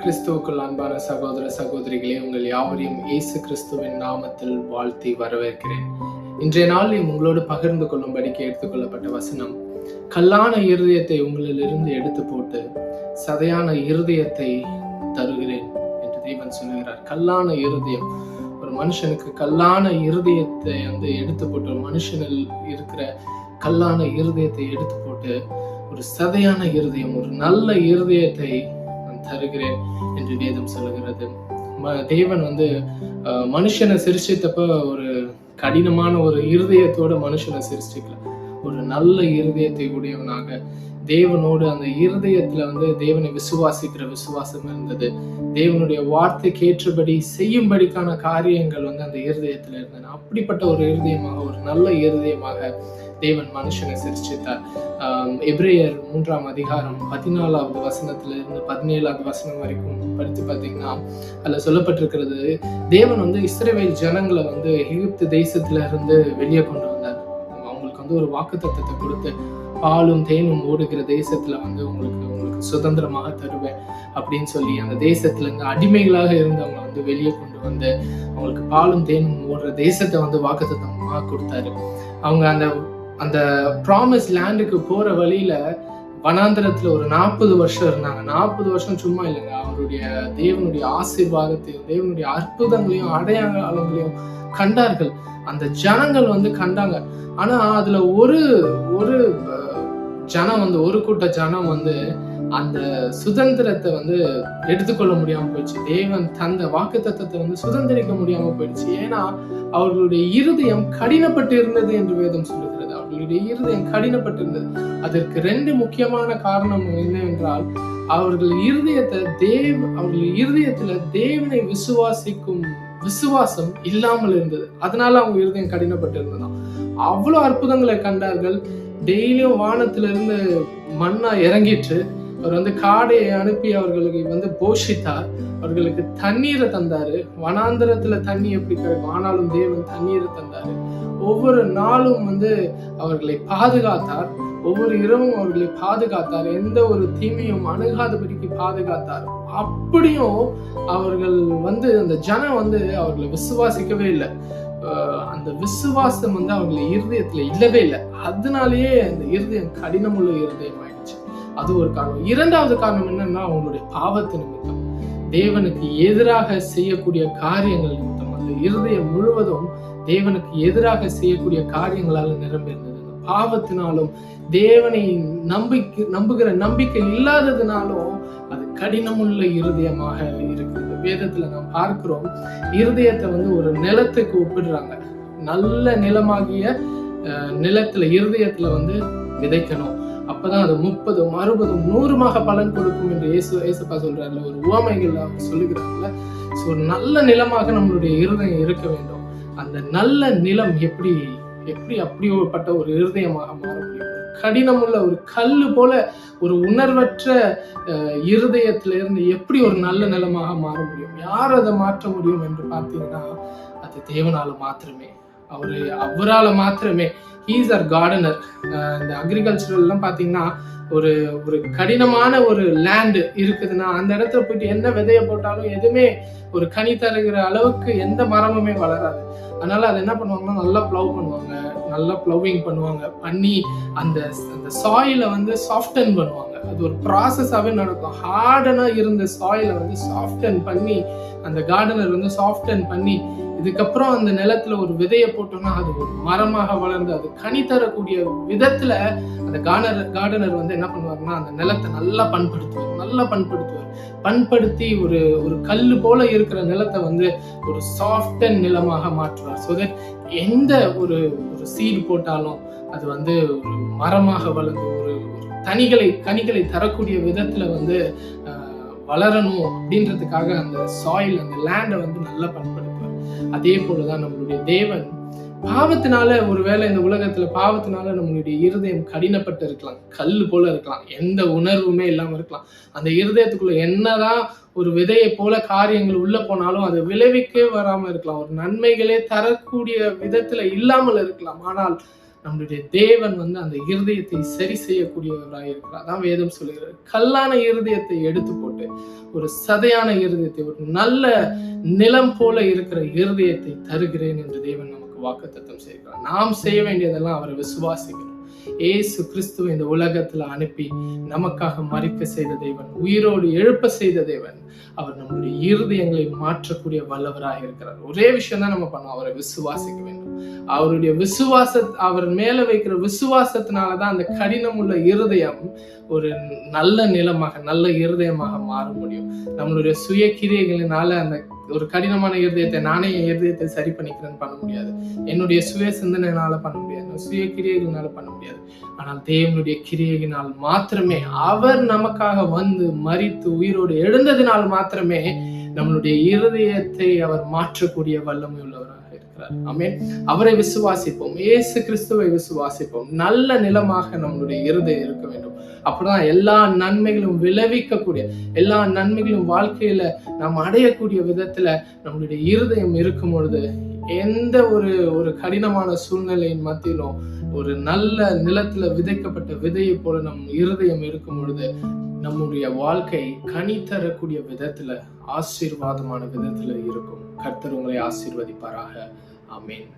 கிறிஸ்துவுக்குள் அன்பான சகோதர சகோதரிகளே, உங்கள் யாவரையும் இயேசு கிறிஸ்துவின் நாமத்தில் வாழ்த்தி வரவேற்கிறேன். இன்றைய நாளில் உங்களோடு பகிர்ந்து கொள்ளும்படிக்கு எடுத்துக்கொள்ளப்பட்ட வசனம், கல்லான இருதயத்தை உங்களிலிருந்து எடுத்து போட்டு சதையான இருதயத்தை தருகிறேன் என்று தேவன் சொல்லுகிறார். கல்லான இருதயம், ஒரு மனுஷனுக்கு கல்லான இருதயத்தை எடுத்து போட்டு, ஒரு மனுஷனில் இருக்கிற கல்லான இருதயத்தை எடுத்து போட்டு ஒரு சதையான இருதயம், ஒரு நல்ல இருதயத்தை தருகிறேன் என்று வேதம் சொல்லுகிறது. தேவன் மனுஷனை சிருஷ்டித்தப்ப ஒரு கடினமான ஒரு இருதயத்தோட மனுஷனை சிருஷ்டிக்கல. ஒரு நல்ல இருதயத்தை உடையவனாக தேவனோடு அந்த இருதயத்துல தேவனை விசுவாசிக்கிற விசுவாசம் இருந்தது. தேவனுடைய வார்த்தைக்கு ஏற்றபடி செய்யும்படிக்கான காரியங்கள் அந்த இருதயத்துல இருந்தன. அப்படிப்பட்ட ஒரு இருதயமாக, ஒரு நல்ல இருதயமாக தேவன் மனுஷனை சிருஷ்டித்தார். எபிரேயர் 3ஆம் அதிகாரம் 14வது வசனத்திலிருந்து 17வது வசனம் வரைக்கும் படித்து பார்த்தீங்கன்னா, அதுல சொல்லப்பட்டிருக்கிறது, தேவன் இஸ்ரவேல் ஜனங்களை எகிப்து தேசத்துல இருந்து வெளியே கொண்டு வந்தார். அவங்களுக்கு ஒரு வாக்குத்தத்தத்தை கொடுத்து, பாலும் தேனும் ஓடுகிற தேசத்துல உங்களுக்கு சுதந்திரமாக தருவேன் அப்படின்னு சொல்லி, அந்த தேசத்துல இருந்து அடிமைகளாக இருந்தவங்க வெளியே கொண்டு வந்து அவங்களுக்கு பாலும் தேனும் ஓடுற தேசத்தை வாக்குத்தத்தமாக கொடுத்தாரு. அவங்க அந்த ப்ராமிஸ் லேண்டுக்கு போற வழியில வனாந்திரத்துல ஒரு 40 வருஷம் இருந்தாங்க. 40 வருஷம் சும்மா இல்லைங்க, அவருடைய தேவனுடைய ஆசீர்வாதத்தையும் தேவனுடைய அற்புதங்களையும் அடையாளங்களையும் கண்டார்கள். அந்த ஜனங்கள் கண்டாங்க. ஆனா அதுல ஒரு ஜனம் ஒரு கூட்ட ஜனம் அந்த சுதந்திரத்தை எடுத்துக்கொள்ள முடியாம போயிடுச்சு. தேவன் தந்த வாக்குத்தத்தத்தை சுதந்திரிக்க முடியாம போயிடுச்சு. ஏன்னா அவர்களுடைய இருதயம் கடினப்பட்டு இருந்தது என்று வேதம் சொல்லுகிறது. அவர்களுடைய இருதயம் கடினப்பட்டிருந்தது. அதற்கு 2 முக்கியமான காரணம் என்னவென்றால், அவர்கள் இருதயத்துல தேவனை விசுவாசிக்கும் விசுவாசம் இல்லாமல் இருந்தது. அதனால அவங்க இருதயம் கடினப்பட்டு இருந்ததாம். அவ்வளவு அற்புதங்களை கண்டார்கள். டெய்லியும் வானத்துல இருந்து மண்ணா இறங்கிட்டு அவர் காடையை அனுப்பி அவர்களுக்கு போஷித்தார். அவர்களுக்கு தண்ணீரை தந்தாரு. வனாந்திரத்துல தண்ணி எப்படி கிடைக்கும், ஆனாலும் தேவன் தண்ணீரை தந்தாரு. ஒவ்வொரு நாளும் அவர்களை பாதுகாத்தார். ஒவ்வொரு இரவும் அவர்களை பாதுகாத்தார். எந்த ஒரு தீமையும் அணுகாதபடிக்கு பாதுகாத்தார். அப்படியும் அவர்கள் அந்த ஜனம் அவர்களை விசுவாசிக்கவே இல்லை. அந்த விசுவாசம் அவர்கள் இருதயத்துல இல்லவே இல்லை. அதனாலேயே அந்த இருதயம் கடினமுள்ள இருதயம் ஆயிடுச்சு. அது ஒரு காரணம். 2வது காரணம் என்னன்னா, அவங்களுடைய பாவத்து நிமித்தம், தேவனுக்கு எதிராக செய்யக்கூடிய காரியங்கள் நிமித்தம் அந்த இருதயம் முழுவதும் தேவனுக்கு எதிராக செய்யக்கூடிய காரியங்களால நிரம்பியிருந்தது. பாவத்தினாலும் தேவனை நம்புகிற நம்பிக்கை இல்லாததுனாலும் அது கடினமுள்ள இருதயமாக இருக்கிறது. வேதத்துல நாம் பார்க்கிறோம், இருதயத்தை ஒரு நிலத்துக்கு ஒப்பிடுறாங்க. நல்ல நிலமாகிய நிலத்துல இருதயத்துல விதைக்கணும். அப்பதான் அது 30, 60, 100 பலன் கொடுக்கும் என்று ஏசப்பா சொல்றாருல, ஒரு உவமைகள் சொல்லுகிறாங்கல்ல. சோ நல்ல நிலமாக நம்மளுடைய இருதயம் இருக்க வேண்டும். அந்த நல்ல நிலம் எப்படி அப்படிப்பட்ட ஒரு இருதயமாக மாற முடியும்? கடினமுள்ள ஒரு கல்லு போல ஒரு உணர்வற்ற இருதயத்தில இருந்து எப்படி ஒரு நல்ல நிலமாக மாற முடியும்? யார் அதை மாற்ற முடியும் என்று பார்த்தீங்கன்னா, அது தேவனால மாத்திரமே. அவரால மாத்திரமே. He's our gardener. இந்த அக்ரிகல்ச்சரல் எல்லாம் பாத்தீங்கன்னா, ஒரு கடினமான ஒரு லேண்ட் இருக்குதுன்னா, அந்த இடத்துல போயிட்டு என்ன விதைய போட்டாலும் எதுவுமே ஒரு கனி தருகிற அளவுக்கு எந்த மரமுமே வளராது. அதனால அதை என்ன பண்ணுவாங்கன்னா, நல்லா ப்ளவ் பண்ணுவாங்க, நல்லா ப்ளவிங் பண்ணுவாங்க, பண்ணி அந்த சாயில சாஃப்டன் பண்ணுவாங்க. அது ஒரு ப்ராசஸாவே நடக்கும். ஹார்டனா இருந்த சாயில சாஃப்டன் பண்ணி, அந்த கார்டனர் சாஃப்டன் பண்ணி, இதுக்கப்புறம் அந்த நிலத்துல ஒரு விதையை போட்டோம்னா அது ஒரு மரமாக வளர்ந்து அது கனி தரக்கூடிய விதத்துல அந்த கார்டனர் என்ன பண்ணுவாருன்னா, அந்த நிலத்தை நல்லா பண்படுத்துவார். பண்படுத்தி ஒரு கல்லு போல இருக்கிற நிலத்தை ஒரு சாஃப்டன் நிலமாக மாற்றுவார். ஸோ தட் எந்த ஒரு சீட் போட்டாலும் அது ஒரு மரமாக வளர்ந்து ஒரு கனிகளை தரக்கூடிய விதத்துல வளரணும் அப்படின்றதுக்காக அந்த சாயில், அந்த லேண்டை நல்லா பண்படுத்துவார். அதே போலதான் நம்மளுடைய தேவன் பாவத்தினால, ஒருவேளை இந்த உலகத்துல பாவத்தினால நம்மளுடைய இருதயம் கடினப்பட்டு இருக்கலாம், கல்லு போல இருக்கலாம், எந்த உணர்வுமே இல்லாம இருக்கலாம். அந்த இருதயத்துக்குள்ள என்னதான் ஒரு விதையை போல காரியங்கள் உள்ள போனாலும் அது விளைவிக்கவே வராம இருக்கலாம், ஒரு நன்மைகளே தரக்கூடிய விதத்துல இல்லாமல் இருக்கலாம். ஆனால் நம்மளுடைய தேவன் அந்த இருதயத்தை சரி செய்யக்கூடியவராக இருக்கிறார். அதான் வேதம் சொல்லுகிறது, கல்லான இருதயத்தை எடுத்து போட்டு ஒரு சதையான இருதயத்தை, ஒரு நல்ல நிலம் போல இருக்கிற இருதயத்தை தருகிறேன் என்று தேவன் நமக்கு வாக்குத்தத்தம் செய்கிறார். நாம் செய்ய வேண்டியதெல்லாம் அவரை விசுவாசிக்கணும். இயேசு கிறிஸ்துவை இந்த உலகத்துல அனுப்பி நமக்காக மரிக்க செய்த தேவன், உயிரோடு எழுப்ப செய்த தேவன், அவர் நம்முடைய இருதயங்களை மாற்றக்கூடிய வல்லவராக இருக்கிறார். ஒரே விஷயம் தான் நம்ம பண்ணோம், அவரை விசுவாசிக்க வேண்டும். அவருடைய அவர் மேல வைக்கிற விசுவாசத்தினாலதான் அந்த கடினம் உள்ள இருதயம் ஒரு நல்ல நிலமாக, நல்ல இருதயமாக மாற முடியும். நம்மளுடைய சுய கிரியைகளினால அந்த ஒரு கடினமான இருதயத்தை நானே என் இருதயத்தை சரி பண்ணிக்கிறேன்னு பண்ண முடியாது. என்னுடைய சுய சிந்தனையினால பண்ண முடியாது, சுய கிரியைகளால பண்ண முடியாது. ஆனால் தேவனுடைய கிரியையினால் மாத்திரமே, அவர் நமக்காக மரித்து உயிரோடு எழுந்ததினால் மாத்திரமே நம்மளுடைய இருதயத்தை அவர் மாற்றக்கூடிய வல்லமை உள்ளவராக இருக்கிறார். ஆமென். அவரை விசுவாசிப்போம், இயேசு கிறிஸ்துவை விசுவாசிப்போம். நல்ல நிலமாக நம்மளுடைய இருதயம் இருக்க வேண்டும். அப்படிதான் எல்லா நன்மைகளும் விளைவிக்கக்கூடிய, எல்லா நன்மைகளும் வாழ்க்கையில நாம் அடையக்கூடிய விதத்துல நம்மளுடைய இருதயம் இருக்கும் பொழுது, எந்த ஒரு கடினமான சூழ்நிலையின் மத்தியிலும் ஒரு நல்ல நிலத்துல விதைக்கப்பட்ட விதையை போல நம் இருதயம் இருக்கும் பொழுது, நம்முடைய வாழ்க்கை கனி தரக்கூடிய விதத்துல, ஆசீர்வாதமான விதத்துல இருக்கும். கர்த்தர் உங்களை ஆசீர்வதிப்பாராக. ஆமென்.